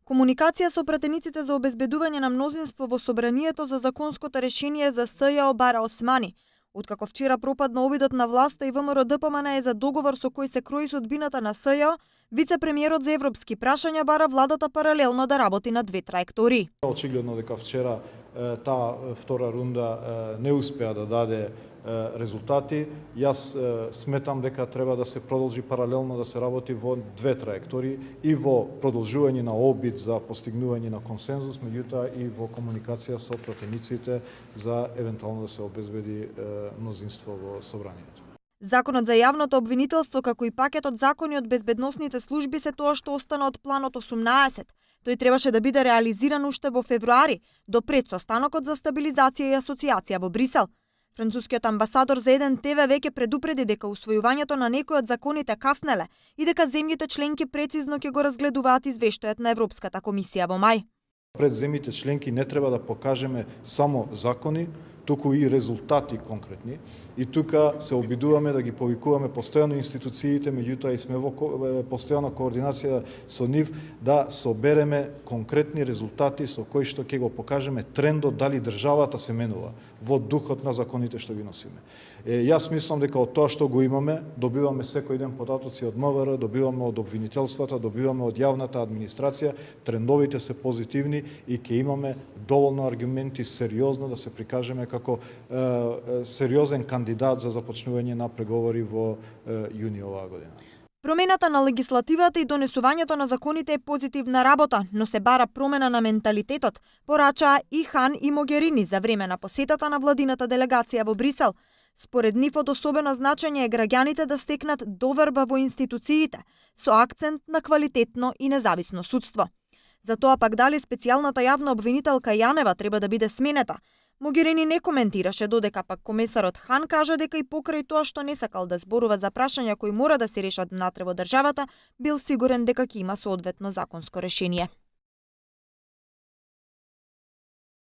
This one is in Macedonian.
Комуникација со пратениците за обезбедување на мнозинство во собранието за законското решение за СЈО бара Османи. Откако вчера пропадна обидот на власта и ВМРО ДПМН е за договор со кој се крои судбината на СЈО, вице-премиерот за европски прашања бара владата паралелно да работи на две траектории. Очигледно дека вчера таа втора рунда не успеа да даде резултати. Јас сметам дека треба да се продолжи паралелно да се работи во две траектории и во продолжување на обид за постигнување на консензус, меѓутоа и во комуникација со пратениците за евентуално да се обезбеди мнозинство во собранието. Законот за јавното обвинителство, како и пакетот закони од безбедносните служби се тоа што остана од планот 18. Тој требаше да биде реализиран уште во февруари, до пред состанокот за стабилизација и асоциација во Брисел. Францускиот амбасадор за еден ТВ веќе предупреди дека усвојувањето на некои од законите каснеле и дека земјите членки прецизно ќе го разгледуваат извештајот на Европската комисија во мај. Пред земјите членки не треба да покажеме само закони, туку и резултати конкретни. И тука се обидуваме да ги повикуваме постојано институциите, меѓутоа и сме во постојана координација со нив да собереме конкретни резултати со кои што ќе го покажеме трендот дали државата се менува во духот на законите што ги носиме. Јас мислам дека од тоа што го имаме, добиваме секој ден податоци од МВР, добиваме од обвинителствата, добиваме од јавната администрација, трендовите се позитивни и ќе имаме доволно аргументи сериозно да се прикажеме како сериозен кандидат за започнување на преговори во јуни оваа година. Промената на легислативата и донесувањето на законите е позитивна работа, но се бара промена на менталитетот, порачаа и Хан и Могерини за време на посетата на владината делегација во Брисел. Според нив од особено значење е граѓаните да стекнат доверба во институциите, со акцент на квалитетно и независно судство. За тоа пак дали специјалната јавна обвинителка Јанева треба да биде сменета, Могерини не коментираше, додека пак комесарот Хан кажа дека и покрај тоа што не сакал да зборува за прашања кои мора да се решат внатре во државата, бил сигурен дека ќе има соодветно законско решение.